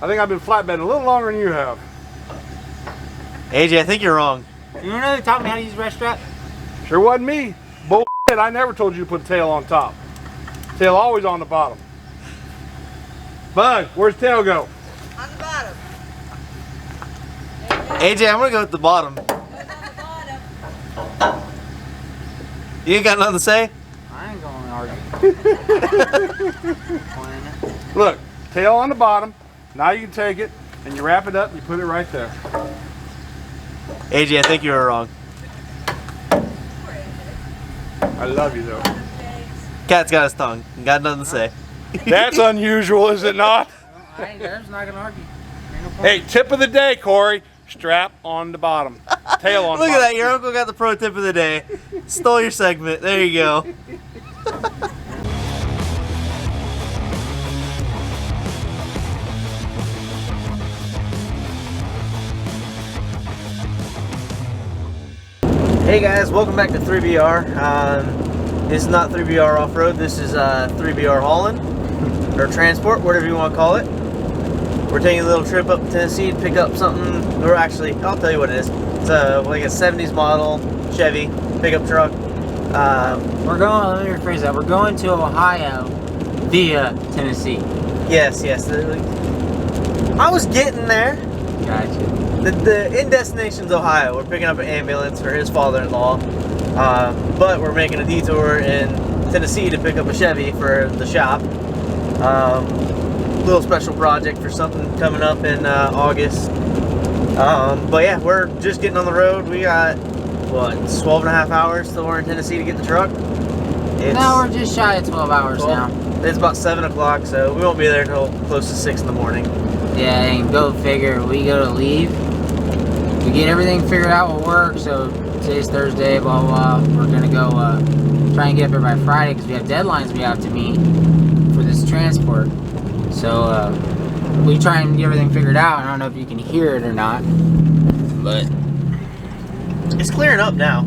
I think I've been flatbedding a little longer than you have. AJ, I think you're wrong. You know who taught me how to use rest strap? Sure wasn't me. Bullshit, I never told you to put the tail on top. Tail always on the bottom. Bug, where's tail go? On the bottom. AJ, I'm gonna go with the bottom. Goes on the bottom. You ain't got nothing to say? I ain't gonna argue. Look, tail on the bottom. Now you can take it and you wrap it up and you put it right there. AJ, I think you were wrong. I love you though. Cat's got his tongue. Got nothing to say. That's unusual, is it not? I'm not gonna argue. Hey, tip of the day, Corey. Strap on the bottom. Tail on the Look bottom. at that, your uncle got the pro tip of the day. Stole your segment. There you go. Hey guys, welcome back to 3BR. This is not 3BR Off-Road, this is 3BR Hauling, or Transport, whatever you want to call it. We're taking a little trip up to Tennessee to pick up something, or actually, I'll tell you what it is. It's like a 70s model Chevy pickup truck. We're going, let me rephrase that, we're going to Ohio via Tennessee. Yes. I was getting there. Gotcha. The end destination's Ohio. We're picking up an ambulance for his father-in-law, but we're making a detour in Tennessee to pick up a Chevy for the shop. Little special project for something coming up in August. But yeah, we're just getting on the road. We got, what, 12 and a half hours till we're in Tennessee to get the truck? No, we're just shy of 12 hours now. It's about 7 o'clock, so we won't be there until close to 6 in the morning. Yeah, and go figure, we go to leave. We get everything figured out with work, so today's Thursday, blah, blah, blah. We're gonna go try and get up here by Friday because we have deadlines we have to meet for this transport. So we try and get everything figured out. I don't know if you can hear it or not, but it's clearing up now.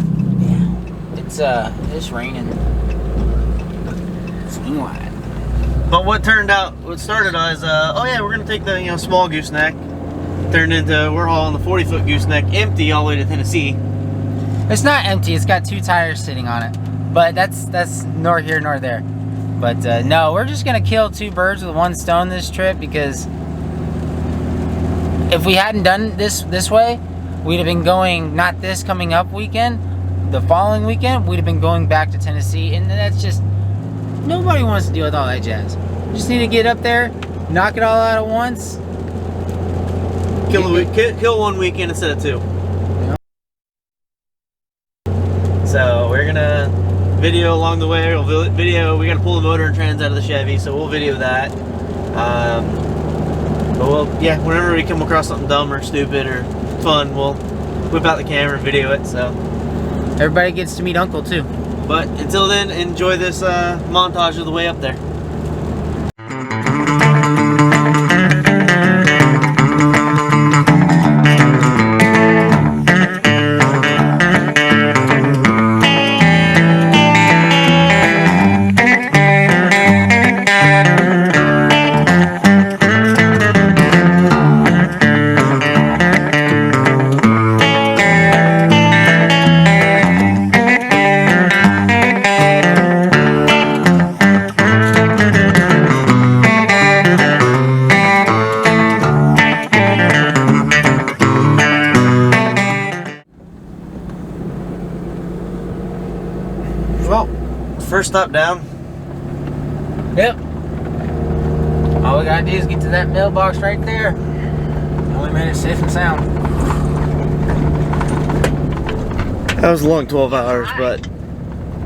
Yeah, it's raining. Swing wide. But what started as, oh yeah, we're gonna take the small gooseneck, turned into we're hauling the 40-foot gooseneck empty all the way to Tennessee. It's not empty. It's got 2 tires sitting on it, but that's nor here nor there. But no, we're just gonna kill 2 birds with 1 stone this trip, because if we hadn't done this way, we'd have been going not this coming up weekend, the following weekend we'd have been going back to Tennessee, and that's just. Nobody wants to deal with all that jazz. You just need to get up there, knock it all out at once. Kill 1 weekend instead of 2. Yeah. So we're gonna video along the way. We'll video. We gotta pull the motor and trans out of the Chevy, so we'll video that. But yeah, whenever we come across something dumb or stupid or fun, we'll whip out the camera and video it. So everybody gets to meet Uncle too. But until then, enjoy this montage of the way up there. Well, first stop down. Yep. All we gotta do is get to that mailbox right there. Only made it safe and sound. That was a long 12 hours, but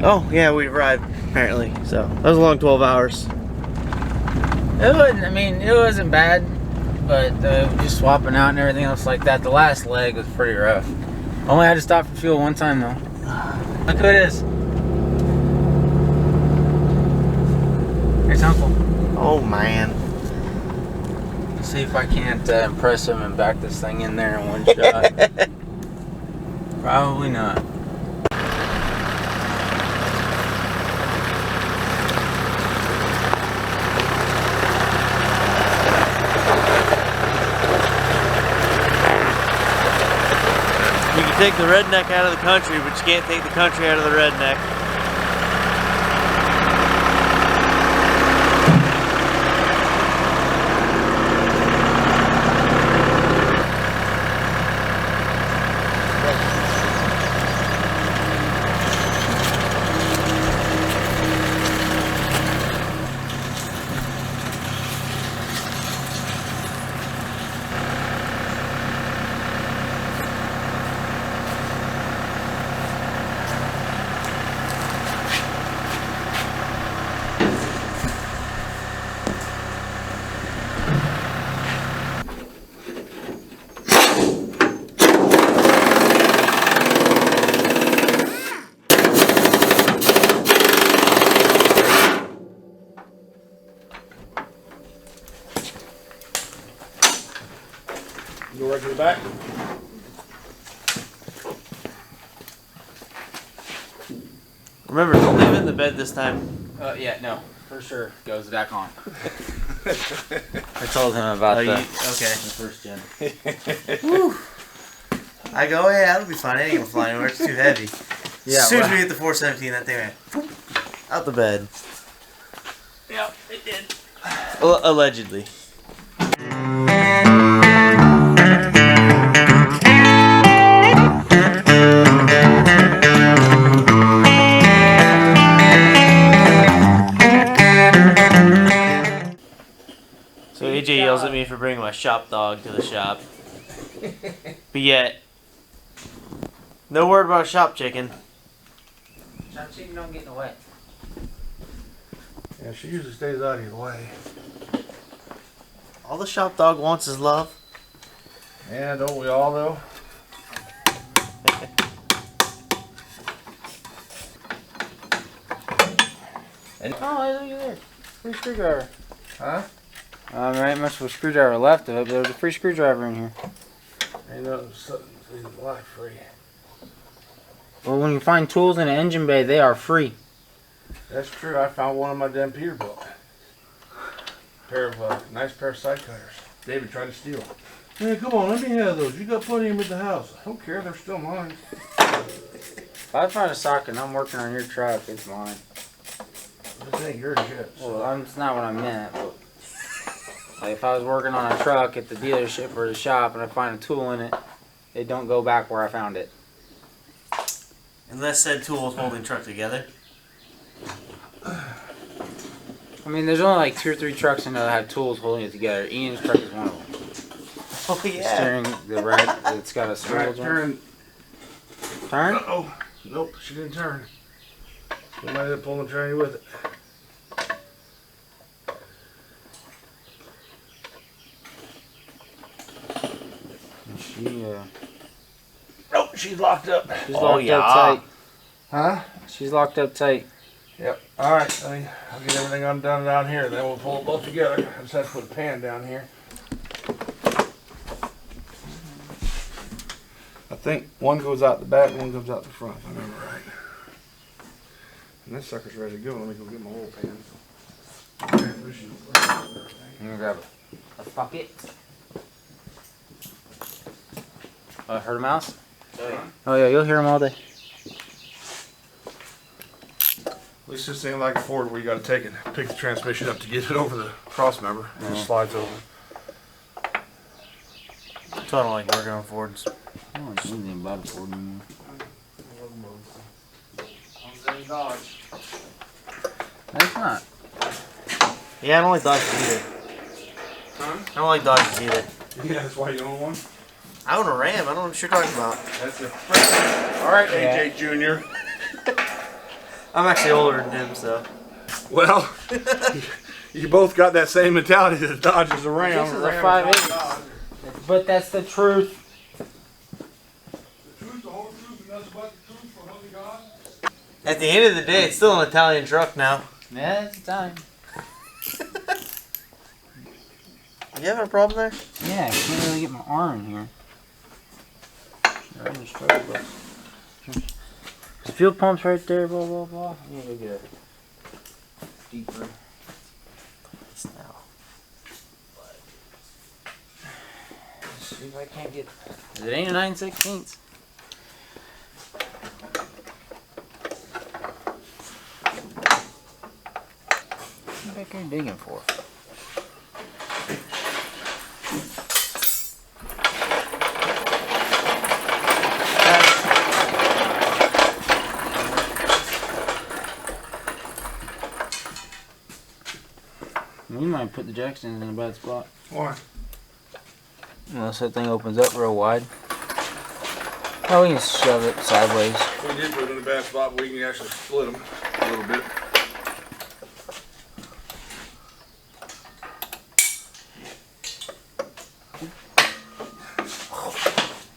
oh yeah, we arrived apparently. So that was a long 12 hours. It wasn't. I mean, it wasn't bad, but just swapping out and everything else like that. The last leg was pretty rough. Only had to stop for fuel 1 time though. Look who it is. Here's Uncle. Oh man. Let's see if I can't impress him and back this thing in there in 1 shot. Probably not. You take the redneck out of the country, but you can't take the country out of the redneck. Go right to the back. Remember, don't leave it in the bed this time. Yeah, no, for sure. Goes back on. I told him about Okay. the first gen. I go, yeah, that'll be fine. It ain't gonna fly anywhere. It's too heavy. Yeah, As soon as well- we hit the 417, that thing went out the bed. Yep, it did. Allegedly. So AJ yells at me for bringing my shop dog to the shop. But yet, no word about shop chicken. Shop chicken don't get in the way. Yeah, she usually stays out of your way. All the shop dog wants is love. Yeah, don't we all though? Oh, hey, look at this. Free screwdriver. Huh? There ain't much of a screwdriver left of it, but there's a free screwdriver in here. Ain't nothing in life free. Well, when you find tools in an engine bay, they are free. That's true. I found one on my damn Peterbilt. Nice pair of side cutters. David tried to steal them. Yeah, come on, let me have those. You got plenty of them at the house. I don't care. They're still mine. If I find a socket and I'm working on your truck, it's mine. This ain't yours yet. Well, that's not what I meant. But like if I was working on a truck at the dealership or the shop and I find a tool in it, it don't go back where I found it. Unless said tool is holding truck together. I mean, there's only like 2 or 3 trucks in there that have tools holding it together. Ian's truck is one of them. Oh The steering, the red, it's got a swivel Right, joint. turn. Turn? Uh-oh. Nope, she didn't turn. She might have pulled the tranny with it. Nope, she's locked up. She's Oh, locked yeah. up tight. Huh? She's locked up tight. Yep. Alright, I'll get everything undone down here, then we'll pull it both together. I just have to put a pan down here. I think one goes out the back and one goes out the front, if I remember right. And this sucker's ready to go. Let me go get my oil pan. I'm gonna grab a bucket. Heard a mouse? Oh yeah, you'll hear them all day. At least this ain't like a Ford where you gotta take it, pick the transmission up to get it over the cross member. It just slides over. That's why I don't like working on Fords. I don't know anything about a Ford anymore. That's not. Yeah, I don't like Dodges either. Huh? I don't like Dodges either. Yeah, that's why you own one. I own a Ram. I don't know what you're talking about. That's it. Alright, AJ Jr. I'm actually older than him, so. Well, you both got that same mentality that Dodge is a Ram. This is a 5.8. But that's the truth. The truth, the whole truth, and nothing but the truth for holy God. At the end of the day, it's still an Italian truck now. Yeah, it's time. You having a problem there? Yeah, I can't really get my arm in here. The fuel pump's right there, blah, blah, blah. I'm gonna get a deeper. See if I can't get. It ain't a 9/16. are you digging for? We might put the jack stands in a bad spot. Why? Unless that thing opens up real wide. Oh, we can shove it sideways. We did put it in a bad spot, but we can actually split them a little bit.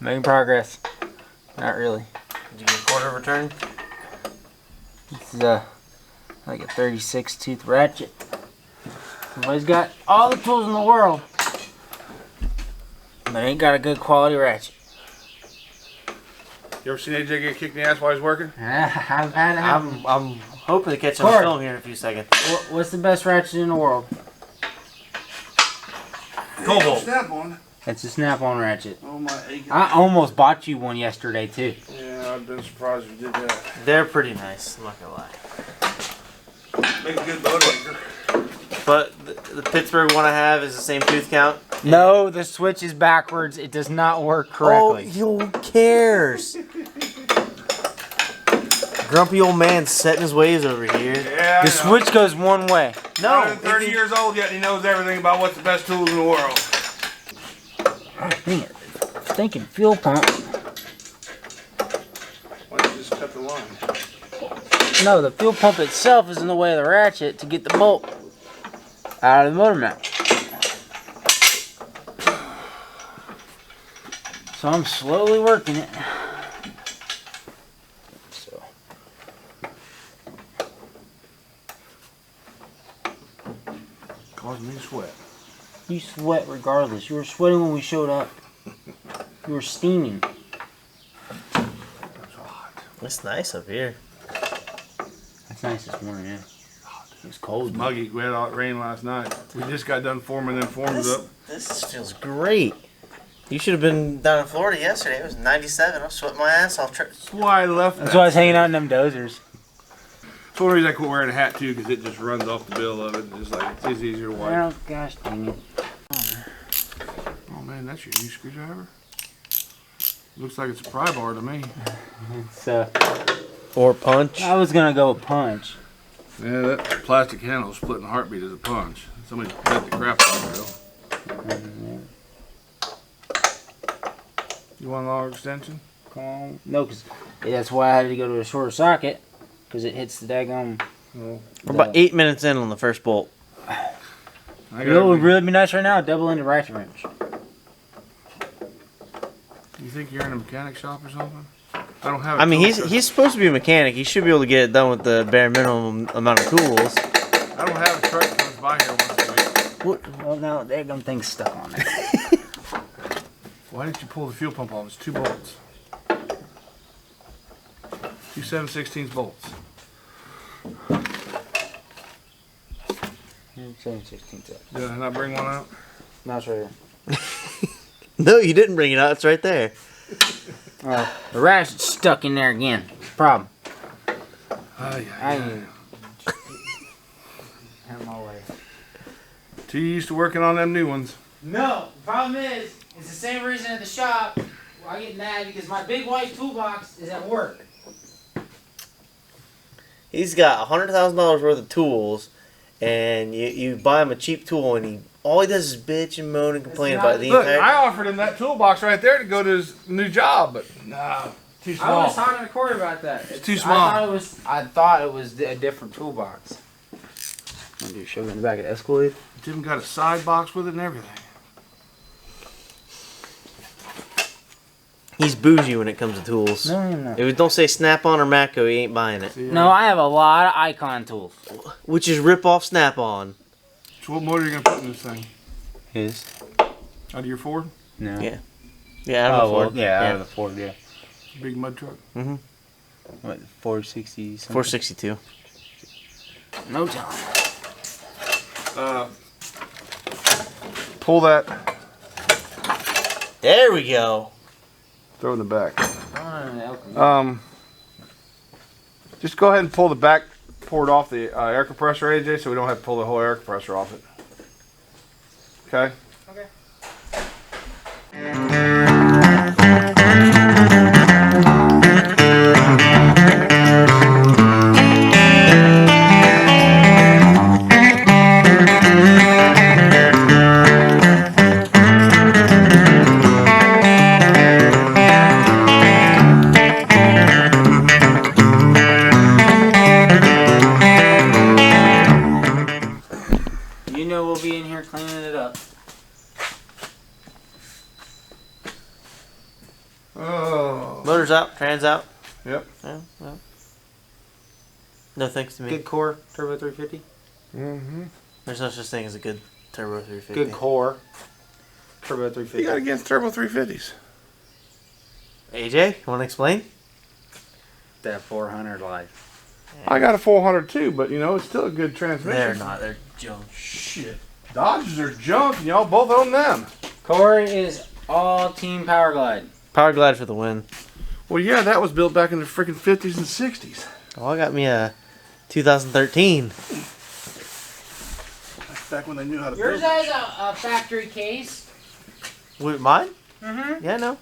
Making progress. Not really. Did you get a quarter of a turn? This is like a 36 tooth ratchet. Somebody's got all the tools in the world, but ain't got a good quality ratchet. You ever seen AJ get kicked in the ass while he's working? I've had it happen. I'm hoping to catch some Cord. film here in a few seconds. What's the best ratchet in the world? Cobalt. Snap on. It's a snap-on ratchet. Oh my aching. I almost bought you one yesterday too. Yeah, I've been surprised if you did that. They're pretty nice, I'm not gonna lie. Make a good boat anchor. But the Pittsburgh one I have is the same tooth count. No, the switch is backwards. It does not work correctly. Oh, who cares? Grumpy old man setting his ways over here. Yeah, The switch goes one way. No, No, 30 years old yet, he knows everything about what's the best tools in the world. Dang it. Stinking fuel pump. Why don't you just cut the line? No, the fuel pump itself is in the way of the ratchet to get the bolt out of the motor mount. So I'm slowly working it. So Caused me to sweat. you sweat regardless. You were sweating when we showed up. You were steaming. It's hot. It's nice up here. That's nice this morning, yeah. It was cold. Muggy. We had all that rain last night. We just got done forming them forms up. This feels great. You should have been down in Florida yesterday. It was 97. I was sweating my ass off. That's why I left That's that. why I was hanging out in them dozers. That's one reason I quit wearing a hat too, because it just runs off the bill of it. It's like it's easier to wipe. Oh gosh dang it. Oh man, that's your new screwdriver. Looks like it's a pry bar to me. So Or punch. I was gonna go with punch. Yeah, that plastic handle splitting a heartbeat is a punch. Somebody bent the crap out of it. You want a longer extension? Come on. No, because that's why I had to go to a shorter socket, because it hits the daggone. Well, We're about 8 minutes in on the first bolt. I You know what would got. really be nice right now? A double-ended ratchet wrench. You think you're in a mechanic shop or something? I don't have. I mean, he's supposed to be a mechanic. He should be able to get it done with the bare minimum amount of tools. I don't have a truck that comes by here once a week. Well, now that daggone thing's stuck on there. Why didn't you pull the fuel pump off? It's 2 bolts. 2 7/16 bolts. 7/16. Did I not bring one out? Mouse right here. No, you didn't bring it out. It's right there. The ratchet's stuck in there again. Problem. Yeah. I need. Have my way. Too used to working on them new ones. No, the problem is, it's the same reason at the shop. I get mad because my big white toolbox is at work. He's got $100,000 worth of tools, and you buy him a cheap tool, and all he does is bitch and moan and complain It's about not- the Look, entire. I offered him that toolbox right there to go to his new job, but no, too I small. was talking to Corey about that. It's too small. I thought it was a different toolbox. I'm gonna shove it in the back of the Escalade. It's even got a side box with it and everything. He's bougie when it comes to tools. No. If it don't say Snap-on or Matco, he ain't buying it. See, No, I have a lot of Icon tools. Which is rip-off Snap-on. So what motor are you gonna put in this thing? His? Out of your Ford? No. Yeah. Yeah, I don't know. Ford. out of the Ford, yeah. Big mud truck? What, 460 something? 462. No telling. Pull that. There we go. Throw in the back. Oh, Just go ahead and pull the back poured off the air compressor, AJ, so we don't have to pull the whole air compressor off it. Okay? Okay. You know we'll be in here cleaning it up. Oh. Motor's out, trans out. Yep. Yeah, well. No thanks to me. Good core turbo 350. Mm-hmm. There's no such thing as a good turbo 350. Good core turbo 350. You got against turbo 350s. AJ, you want to explain? That 400 life. I got a 400 too, but you know, it's still a good transmission. They're not. They're junk. Shit. Dodges are junk, and y'all both own them. Core is all Team Power Glide. Power Glide for the win. Well, yeah, that was built back in the freaking 50s and 60s. Oh, I got me a 2013. That's back when they knew how to Yours build. has a factory case. Wait, mine? Mm-hmm. Yeah, no.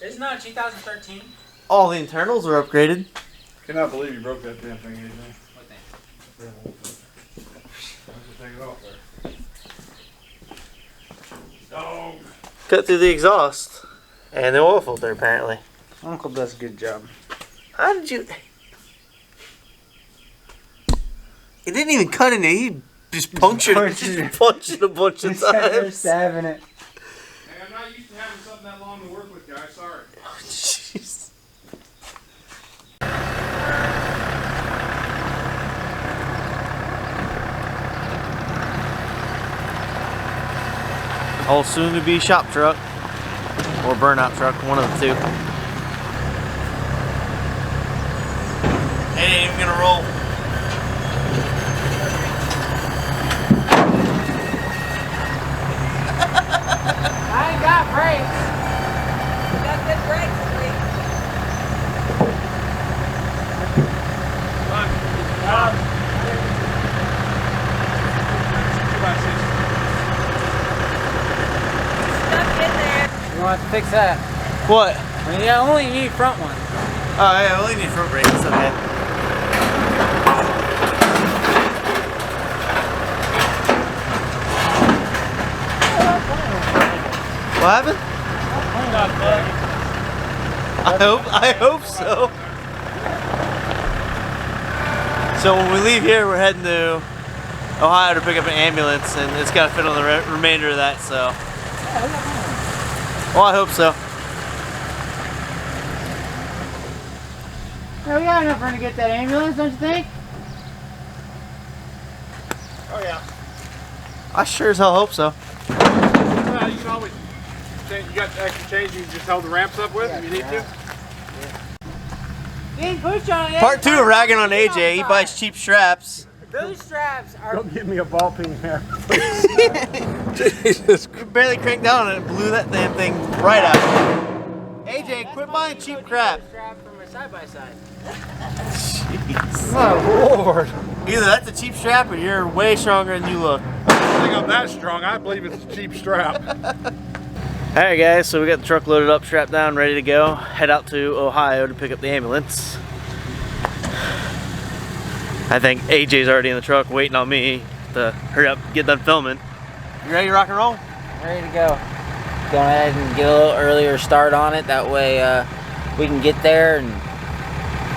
It's not 2013. All the internals are upgraded. Cannot believe you broke that damn thing, AJ. What thing? Take it off there. Dog. Cut through the exhaust and the oil filter, apparently. Uncle does a good job. How did you? He didn't even cut in it. He just punctured it a bunch of times. Stabbing it. Hey, I'm not used to having something that long to work with, guys. Sorry. Jeez. Whole soon-to-be shop truck or burnout truck, one of the two. It ain't even gonna roll. I ain't got brakes. You got good brakes, sweet. Stuck in there. You want to fix that? What? Well, you only need front one. Oh, yeah, I only need front brakes. It's okay. What happened? I hope so. So when we leave here, we're heading to Ohio to pick up an ambulance, and it's got to fit on the remainder of that. So, well, I hope so. Yeah, we got enough room to get that ambulance, don't you think? Oh, yeah. I sure as hell hope so. Well, you can always change. You got the extra change you can just hold the ramps up with if you need to. You ain't pushed on it. Part 2 of ragging on AJ. He buys cheap straps. Those straps are. Don't give me a ball peen here. Jesus. Barely cranked down and it blew that damn thing right out. AJ, quit buying cheap crap. Strap for my side by side. Jeez. My lord. Either that's a cheap strap or you're way stronger than you look. I don't think I'm that strong. I believe it's a cheap strap. Alright guys, so we got the truck loaded up, strapped down, ready to go. Head out to Ohio to pick up the ambulance. I think AJ's already in the truck waiting on me to hurry up, get done filming. You ready to rock and roll? Ready to go. Go ahead and get a little earlier start on it. That way we can get there, and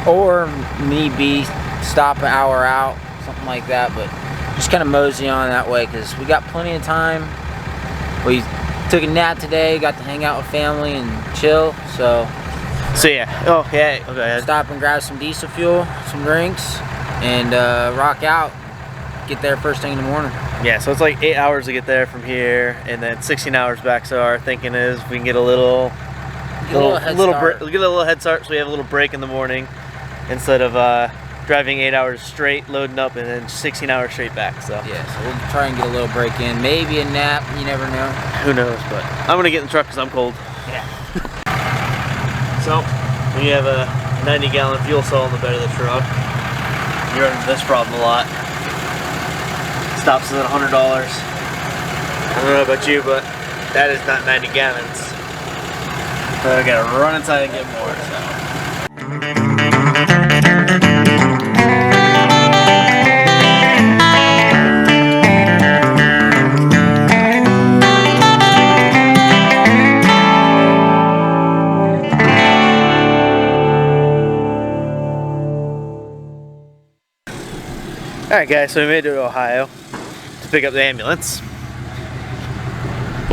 or need be stop an hour out, something like that. But just kind of mosey on that way because we got plenty of time. We took a nap today, got to hang out with family and chill. So yeah. Oh yeah. Okay. stop and grab some diesel fuel, some drinks, and rock out. Get there first thing in the morning. Yeah, so it's like 8 hours to get there from here, and then 16 hours back. So our thinking is we can get a little Get a little head start. get a little head start, so we have a little break in the morning instead of driving 8 hours straight, loading up, and then 16 hours straight back. So Yeah, so we'll try and get a little break in. Maybe a nap, you never know. who knows? But I'm gonna get in the truck because I'm cold. Yeah. So we have a 90-gallon fuel cell in the bed of the truck. You run into this problem a lot. Stops us at $100. I don't know about you, but that is not 90 gallons. So I gotta run inside and get more. Alright guys, so we made it to Ohio to pick up the ambulance.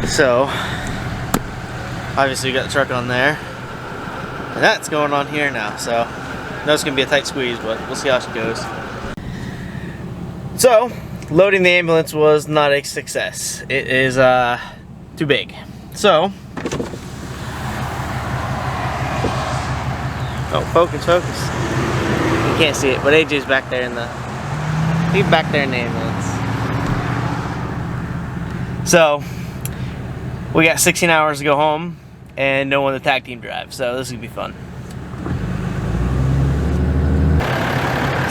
So, obviously we got the truck on there. And that's going on here now, so I know it's going to be a tight squeeze, but we'll see how it goes. So, loading the ambulance was not a success. It is too big. So, oh, focus. You can't see it, but AJ's back there in the... He's back there in the ambulance. So, we got 16 hours to go home and no one to tag team drive, so this is gonna be fun.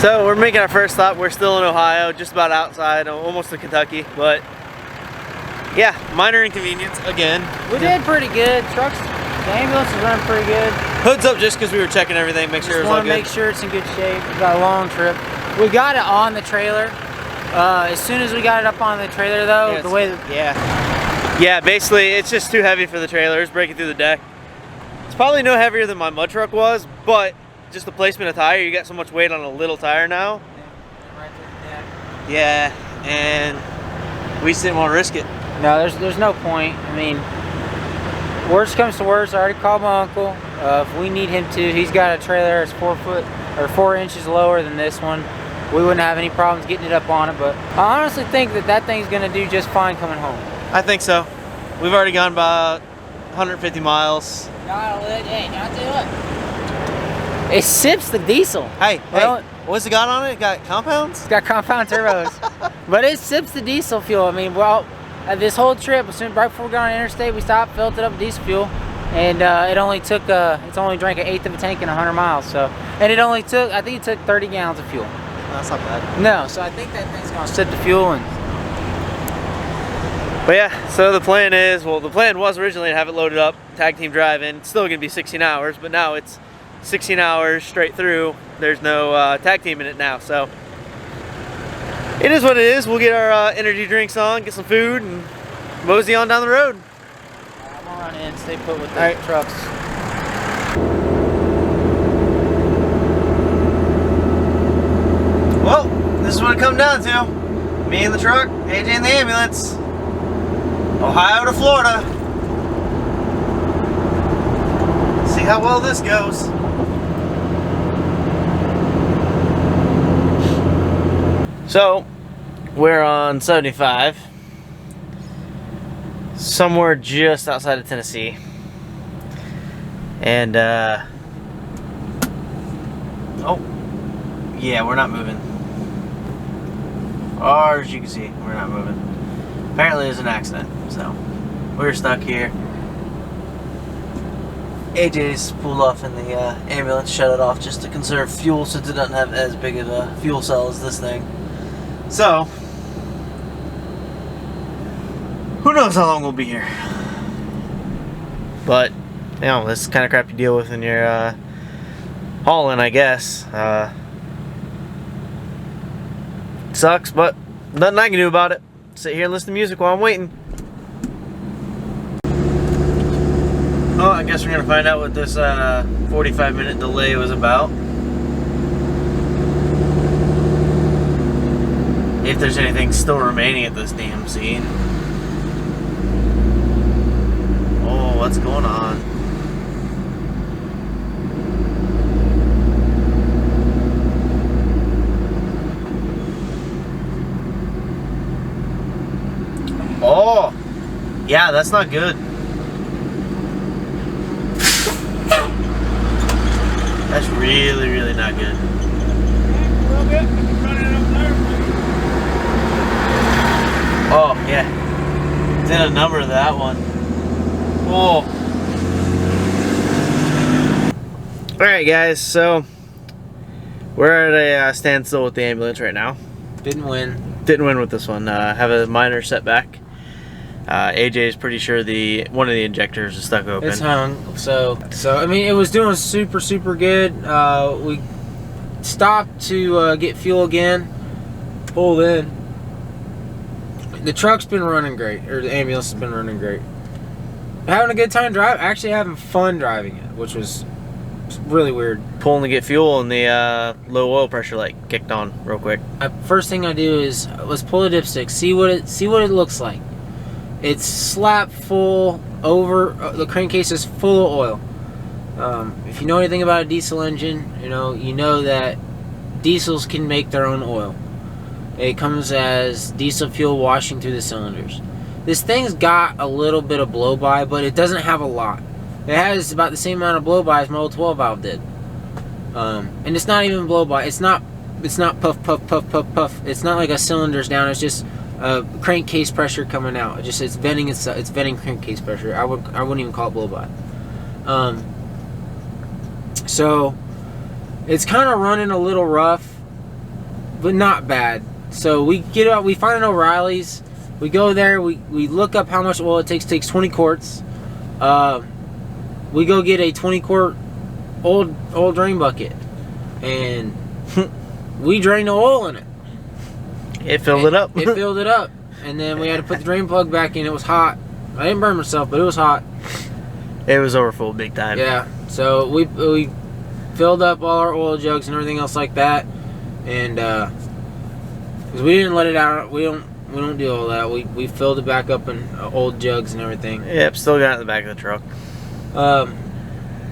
So, we're making our first stop. We're still in Ohio, just about outside, almost to Kentucky, but yeah, minor inconvenience again. We did pretty good. The ambulance is running pretty good. Hood's up just because we were checking everything, make sure it was all good. Make sure it's in good shape. We got a long trip. We got it on the trailer. As soon as we got it up on the trailer though, yeah, the way that, yeah, basically it's just too heavy for the trailer. It's breaking through the deck. It's probably no heavier than my mud truck was, but just the placement of tire, you got so much weight on a little tire now. Yeah, and we just didn't want to risk it. No, there's no point. I mean, worst comes to worst, I already called my uncle. If we need him to, he's got a trailer that's 4 inches lower than this one. We wouldn't have any problems getting it up on it, but I honestly think that thing's gonna do just fine coming home. I think so. We've already gone about 150 miles. It sips the diesel. Hey, what's it got on it? It got compounds? It's got compound turbos. But it sips the diesel fuel. I mean, well, this whole trip, right before we got on the interstate, we stopped, filled it up with diesel fuel, and it only took, it's only drank 1/8 of a tank in 100 miles. So, and it only took, I think it took 30 gallons of fuel. That's not bad. No, so I think that thing's gonna sip the fuel. And but yeah, so the plan is, well, the plan was originally to have it loaded up, tag team drive in. It's still gonna be 16 hours, but now it's 16 hours straight through. There's no tag team in it now, so it is what it is. We'll get our energy drinks on, get some food, and mosey on down the road. I'm gonna run in, stay put with the trucks. Well, this is what it comes down to. Me in the truck, AJ in the ambulance. Ohio to Florida. See how well this goes. So, we're on 75. Somewhere just outside of Tennessee. And, oh, yeah, we're not moving. Or as you can see, we're not moving. Apparently there's an accident, so we're stuck here. AJ's pulled off in the ambulance, shut it off just to conserve fuel since it doesn't have as big of a fuel cell as this thing. So, who knows how long we'll be here. But, you know, this is kind of crap you deal with when you're hauling, I guess. Sucks, but nothing I can do about it. Sit here and listen to music while I'm waiting. Oh, I guess we're gonna find out what this 45-minute delay was about. If there's anything still remaining at this damn scene. Oh, what's going on? Oh, yeah, that's not good. That's really, really not good. Oh, yeah. Did a number of that one. Oh. Alright, guys, so We're at a standstill with the ambulance right now. Didn't win. Didn't win with this one. Have a minor setback. AJ is pretty sure one of the injectors is stuck open. It's hung. So I mean, it was doing super good. We stopped to get fuel again. Pulled in. The truck's been running great, or the ambulance has been running great. Having a good time driving. Actually, having fun driving it, which was really weird. Pulling to get fuel, and the low oil pressure light kicked on real quick. First thing I do is let's pull the dipstick, see what it looks like. It's slap full over. The crankcase is full of oil. If you know anything about a diesel engine, you know that diesels can make their own oil. It comes as diesel fuel washing through the cylinders. This thing's got a little bit of blow by, but it doesn't have a lot. It has about the same amount of blow by as my old 12 valve did. And it's not even blow by. It's not puff puff puff puff puff. It's not like a cylinder's down. It's just crankcase pressure coming out. It's venting. It's venting crankcase pressure. I wouldn't even call it blow by. So it's kind of running a little rough, but not bad. So we get out. We find an O'Reilly's. We go there. We look up how much oil it takes. It takes 20 quarts. We go get a 20-quart old drain bucket, and we drain the oil in it. It filled it up. It filled it up, and then we had to put the drain plug back in. It was hot. I didn't burn myself, but it was hot. It was overfull big time. Yeah. So we filled up all our oil jugs and everything else like that, and because we didn't let it out. We don't do all that. We filled it back up in old jugs and everything. Yep. Still got it in the back of the truck.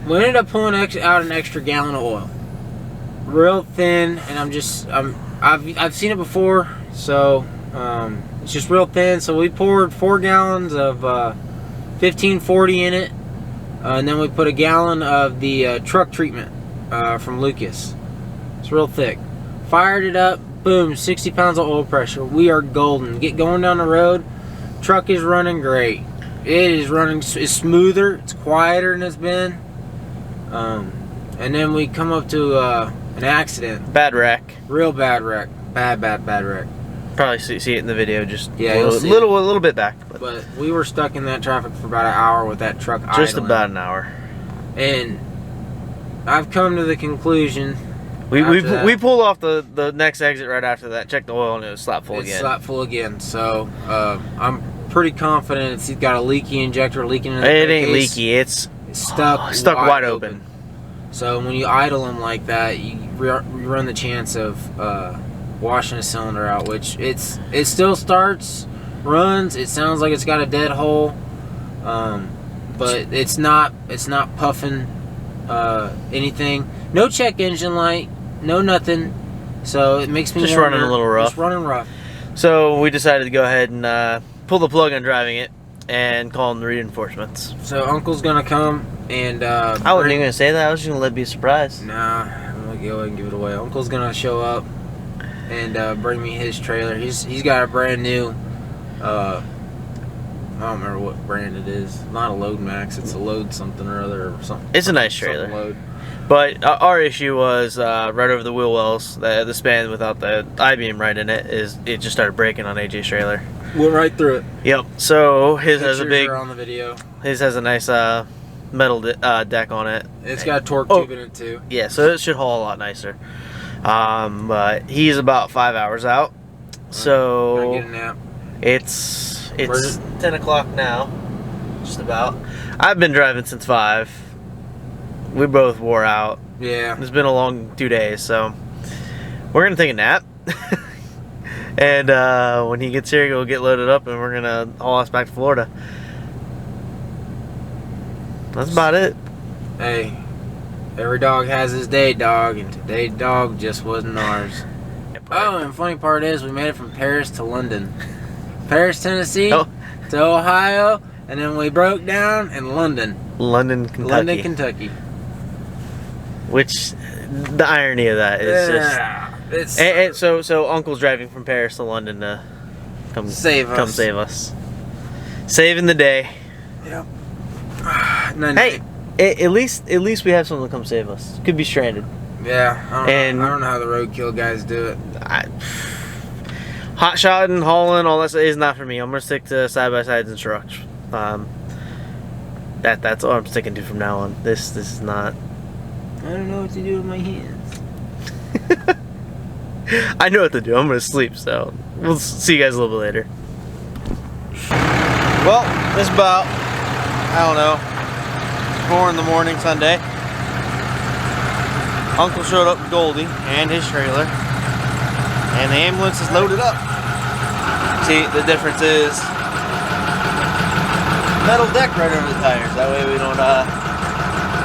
We ended up pulling out an extra gallon of oil, real thin, and I've seen it before, so it's just real thin. So we poured 4 gallons of 1540 in it, and then we put a gallon of the truck treatment from Lucas. It's real thick. Fired it up, boom, 60 pounds of oil pressure. We are golden. Get going down the road. Truck is running great. It is running. It's smoother. It's quieter than it's been. And then we come up to an accident. Bad wreck. Real bad wreck. Bad wreck. Probably see it in the video. Just yeah, a little bit back. But we were stuck in that traffic for about an hour with that truck idling. Just about an hour. And I've come to the conclusion. We pulled off the next exit right after that. Checked the oil and it was slap full again. It's slap full again. So I'm pretty confident it's got a leaky injector leaking in the It ain't case. leaky. It's stuck wide open. So when you idle them like that, you run the chance of washing a cylinder out, which it still starts, runs. It sounds like it's got a dead hole, but it's not puffing anything. No check engine light, no nothing. So it makes me just running a little rough. Just running rough. So we decided to go ahead and pull the plug on driving it and call in the reinforcements. So Uncle's gonna come and I wasn't even gonna say that. I was just gonna let it be a surprise. Nah, I'm gonna go ahead and give it away. Uncle's gonna show up and bring me his trailer. He's got a brand new I don't remember what brand it is. Not a Load Max, it's a Load something or other or something. It's a nice trailer. Load. But our issue was right over the wheel wells. The span without the I-beam right in it it just started breaking on AJ's trailer. Went right through it. Yep. So his has a Pictures big. are on the video. His has a nice metal deck on it. It's got a torque tube in it too. Yeah, so it should haul a lot nicer. But he's about 5 hours out. So I get a nap. It's 10 o'clock now, just about. I've been driving since 5. We both wore out. Yeah. It's been a long 2 days, so we're gonna take a nap. And when he gets here, he'll get loaded up, and we're gonna haul us back to Florida. That's about it. Hey, every dog has his day, dog, and today's dog just wasn't ours. Oh, and the funny part is we made it from Paris to London. Paris, Tennessee to Ohio, and then we broke down in London. London, Kentucky. London, Kentucky. Which, the irony of that is just... And so Uncle's driving from Paris to London to come save us. Saving the day. Yep. Hey, at least we have someone to come save us. Could be stranded. Yeah, I And- don't know how the roadkill guys do it. Hot shotting, hauling, all that stuff is not for me. I'm gonna stick to side by sides and trucks. That's all I'm sticking to from now on. This is not. I don't know what to do with my hands. I know what to do. I'm gonna sleep, so we'll see you guys a little bit later. Well, it's about, I don't know, 4 in the morning Sunday. Uncle showed up with Goldie and his trailer, and the ambulance is loaded up. See, the difference is metal deck right over the tires. That way we don't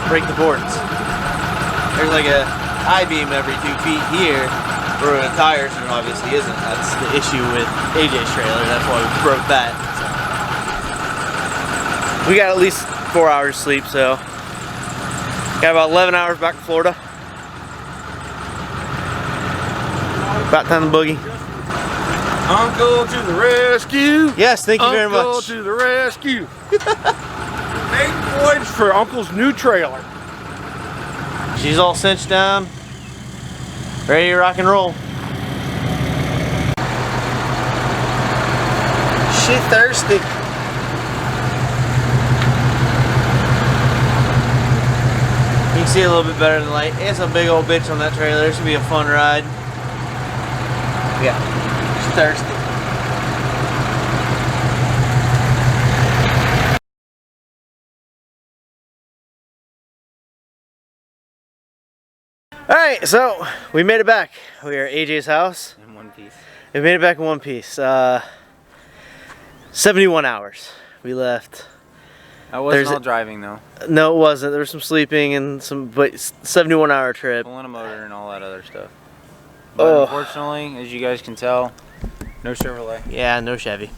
break the boards. There's like a I-beam every 2 feet here, where the tires there obviously isn't. That's the issue with A.J.'s trailer. That's why we broke that. So. We got at least 4 hours sleep, so got about 11 hours back to Florida. About time to boogie. Uncle to the rescue. Yes, thank you very Uncle much. to the rescue. 8 points for Uncle's new trailer. She's all cinched down, ready to rock and roll. She thirsty. You can see a little bit better than the light. It's a big old bitch on that trailer. This should be a fun ride. Yeah, she's thirsty. Alright, so we made it back. We are at A.J.'s house. In one piece. We made it back in one piece. 71 hours. We left. I wasn't There's all a- driving though. No, it wasn't. There was some sleeping and but 71 hour trip. Pulling a motor and all that other stuff. But Oh. unfortunately, as you guys can tell, no Chevrolet. Yeah, no Chevy.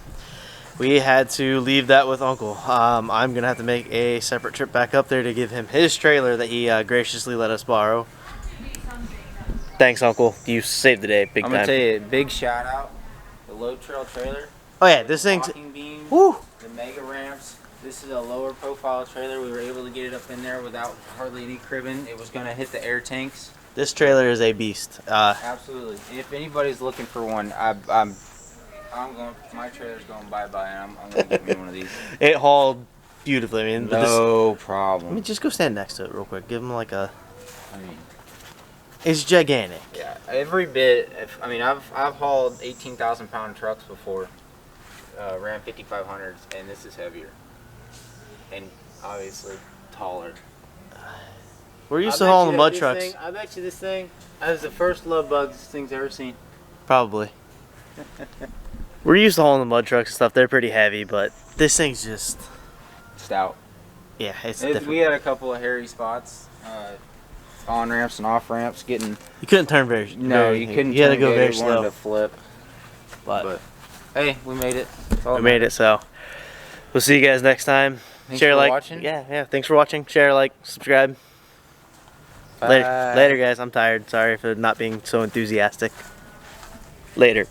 We had to leave that with Uncle. I'm gonna have to make a separate trip back up there to give him his trailer that he graciously let us borrow. Thanks, Uncle. You saved the day big I'm time. gonna tell you, big shout out, the low trail trailer. Oh yeah, this thing's. Walking beams, Woo! the mega ramps. This is a lower profile trailer. We were able to get it up in there without hardly any cribbing. It was gonna hit the air tanks. This trailer is a beast. Absolutely. If anybody's looking for one, I'm going. My trailer's going bye-bye, and I'm gonna get me one of these. It hauled beautifully. I mean, but No let me problem. just go stand next to it real quick. Give him like a. I mean, It's gigantic. yeah, every bit. I mean, I've hauled 18,000 pound trucks before, Ram 5500s, and this is heavier, and obviously taller. We're used to hauling mud trucks. I bet you this thing. That was the first love bug this thing's ever seen. Probably. We're used to hauling the mud trucks and stuff. They're pretty heavy, but this thing's just. Stout. Yeah, it's We different. had a couple of hairy spots, on ramps and off ramps, getting. You couldn't turn very. No, very- you couldn't. You had to go turn very good. It wanted slow. to flip. But Hey, we made it. That's all we that made it. So we'll see you guys next time. Thanks Share, for like, watching. Yeah. Thanks for watching. Share, like, subscribe. matters. Later, guys. I'm tired. Sorry for not being so enthusiastic. Later.